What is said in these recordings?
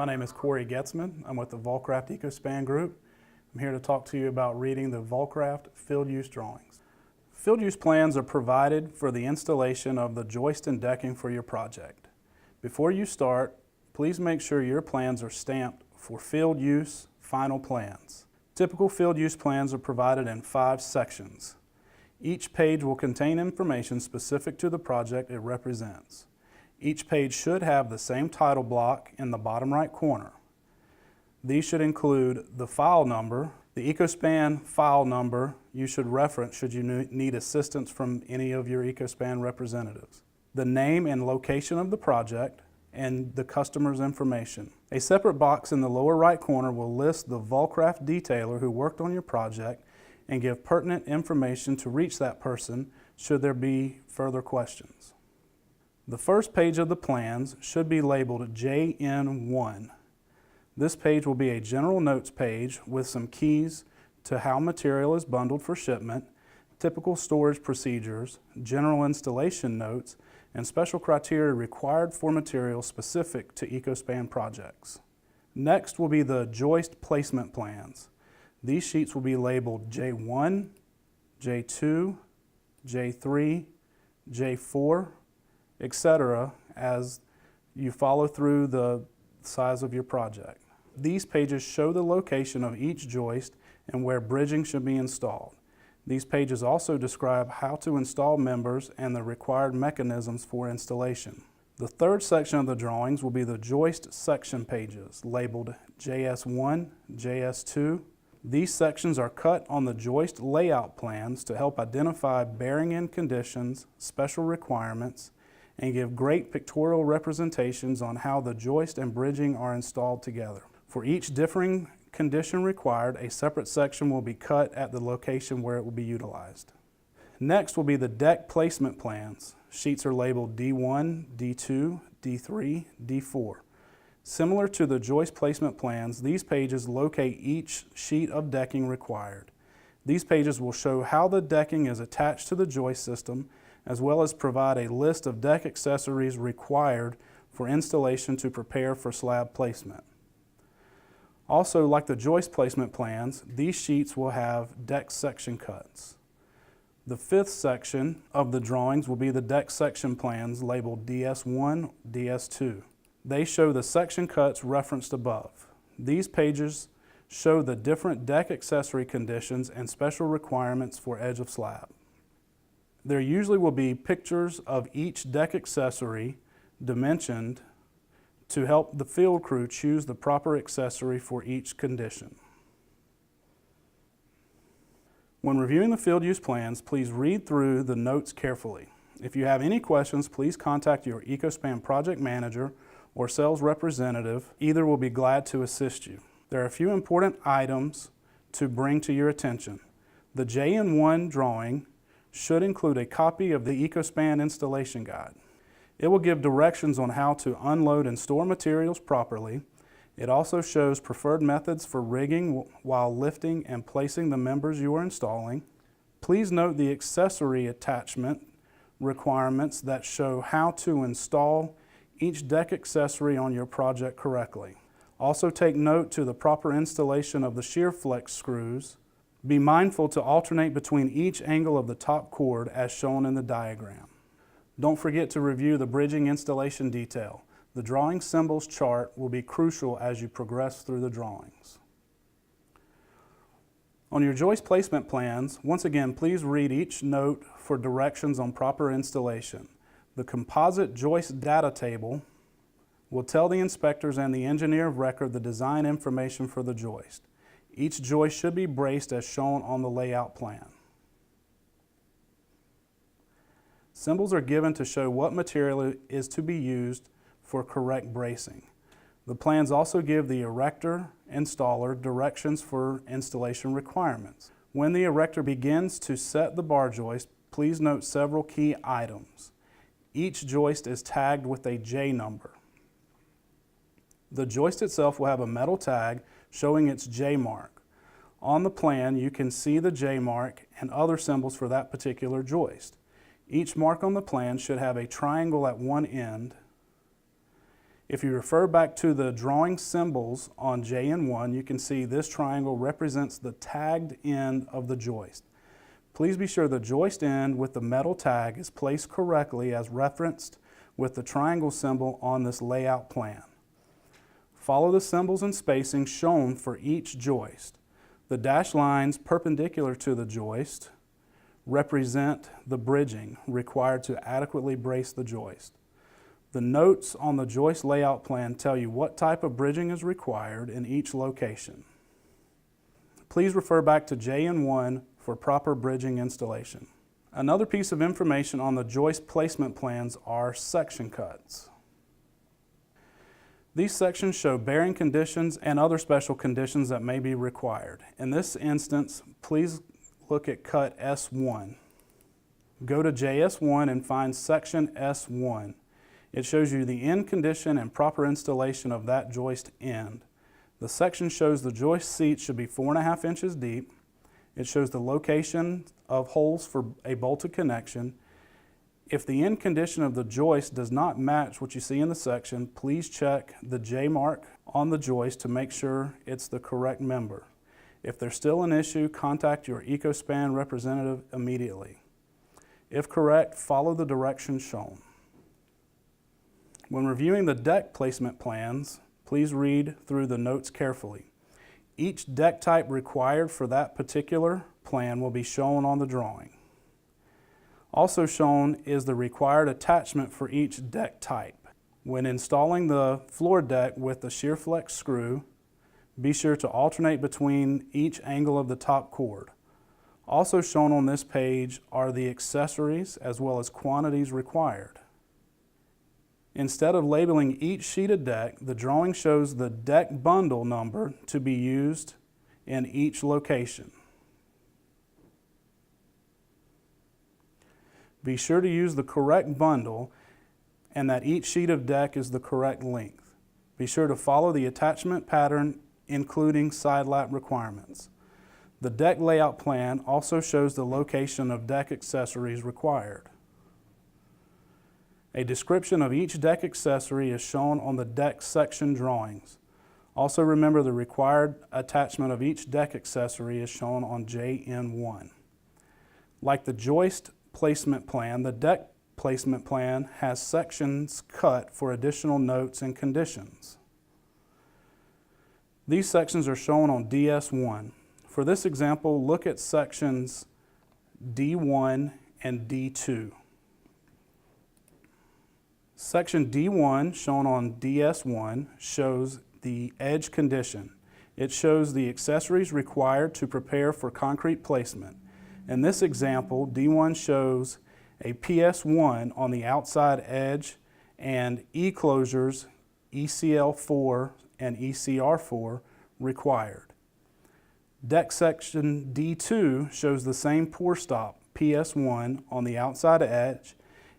My name is Corey Getzman. I'm with the Volcraft Ecospan Group. I'm here to talk to you about reading the Volcraft field use drawings. Field use plans are provided for the installation of the joist and decking for your project. Before you start, please make sure your plans are stamped for field use final plans. Typical field use plans are provided in 5 sections. Each page will contain information specific to the project it represents. Each page should have the same title block in the bottom right corner. These should include the file number, the Ecospan file number you should reference should you need assistance from any of your Ecospan representatives, the name and location of the project, and the customer's information. A separate box in the lower right corner will list the Volcraft detailer who worked on your project and give pertinent information to reach that person should there be further questions. The first page of the plans should be labeled JN1. This page will be a general notes page with some keys to how material is bundled for shipment, typical storage procedures, general installation notes, and special criteria required for materials specific to Ecospan projects. Next will be the joist placement plans. These sheets will be labeled J1, J2, J3, J4, etc. as you follow through the size of your project. These pages show the location of each joist and where bridging should be installed. These pages also describe how to install members and the required mechanisms for installation. The third section of the drawings will be the joist section pages, labeled JS1, JS2. These sections are cut on the joist layout plans to help identify bearing in conditions, special requirements, and give great pictorial representations on how the joist and bridging are installed together. For each differing condition required, a separate section will be cut at the location where it will be utilized. Next will be the deck placement plans. Sheets are labeled D1, D2, D3, D4. Similar to the joist placement plans, these pages locate each sheet of decking required. These pages will show how the decking is attached to the joist system, as well as provide a list of deck accessories required for installation to prepare for slab placement. Also, like the joist placement plans, these sheets will have deck section cuts. The 5th section of the drawings will be the deck section plans labeled DS1, DS2. They show the section cuts referenced above. These pages show the different deck accessory conditions and special requirements for edge of slab. There usually will be pictures of each deck accessory dimensioned to help the field crew choose the proper accessory for each condition. When reviewing the field use plans, please read through the notes carefully. If you have any questions, please contact your Ecospan project manager or sales representative. Either will be glad to assist you. There are a few important items to bring to your attention. The JN1 drawing should include a copy of the Ecospan installation guide. It will give directions on how to unload and store materials properly. It also shows preferred methods for rigging while lifting and placing the members you are installing. Please note the accessory attachment requirements that show how to install each deck accessory on your project correctly. Also take note to the proper installation of the shear flex screws. Be mindful to alternate between each angle of the top cord as shown in the diagram. Don't forget to review the bridging installation detail. The drawing symbols chart will be crucial as you progress through the drawings. On your joist placement plans, once again, please read each note for directions on proper installation. The composite joist data table will tell the inspectors and the engineer of record the design information for the joist. Each joist should be braced as shown on the layout plan. Symbols are given to show what material is to be used for correct bracing. The plans also give the erector installer directions for installation requirements. When the erector begins to set the bar joist, please note several key items. Each joist is tagged with a J number. The joist itself will have a metal tag showing its J mark. On the plan, you can see the J mark and other symbols for that particular joist. Each mark on the plan should have a triangle at one end. If you refer back to the drawing symbols on JN1, you can see this triangle represents the tagged end of the joist. Please be sure the joist end with the metal tag is placed correctly as referenced with the triangle symbol on this layout plan. Follow the symbols and spacing shown for each joist. The dashed lines perpendicular to the joist represent the bridging required to adequately brace the joist. The notes on the joist layout plan tell you what type of bridging is required in each location. Please refer back to JN1 for proper bridging installation. Another piece of information on the joist placement plans are section cuts. These sections show bearing conditions and other special conditions that may be required. In this instance, please look at cut S1. Go to JS1 and find section S1. It shows you the end condition and proper installation of that joist end. The section shows the joist seat should be 4.5 inches deep. It shows the location of holes for a bolted connection. If the end condition of the joist does not match what you see in the section, please check the J mark on the joist to make sure it's the correct member. If there's still an issue, contact your Ecospan representative immediately. If correct, follow the directions shown. When reviewing the deck placement plans, please read through the notes carefully. Each deck type required for that particular plan will be shown on the drawing. Also shown is the required attachment for each deck type. When installing the floor deck with the shear flex screw, be sure to alternate between each angle of the top cord. Also shown on this page are the accessories as well as quantities required. Instead of labeling each sheet of deck, the drawing shows the deck bundle number to be used in each location. Be sure to use the correct bundle and that each sheet of deck is the correct length. Be sure to follow the attachment pattern, including side lap requirements. The deck layout plan also shows the location of deck accessories required. A description of each deck accessory is shown on the deck section drawings. Also remember the required attachment of each deck accessory is shown on JN1. Like the joist placement plan, the deck placement plan has sections cut for additional notes and conditions. These sections are shown on DS1. For this example, look at sections D1 and D2. Section D1, shown on DS1, shows the edge condition. It shows the accessories required to prepare for concrete placement. In this example, D1 shows a PS1 on the outside edge and E-closures ECL4 and ECR4 required. Deck section D2 shows the same pour stop PS1 on the outside edge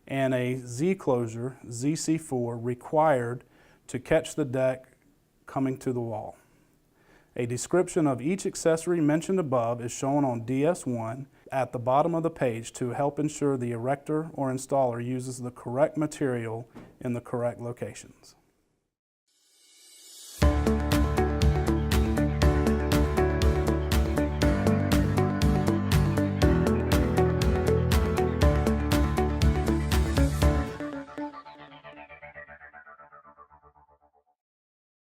and a Z-closure ZC4 required to catch the deck coming to the wall. A description of each accessory mentioned above is shown on DS1 at the bottom of the page to help ensure the erector or installer uses the correct material in the correct locations.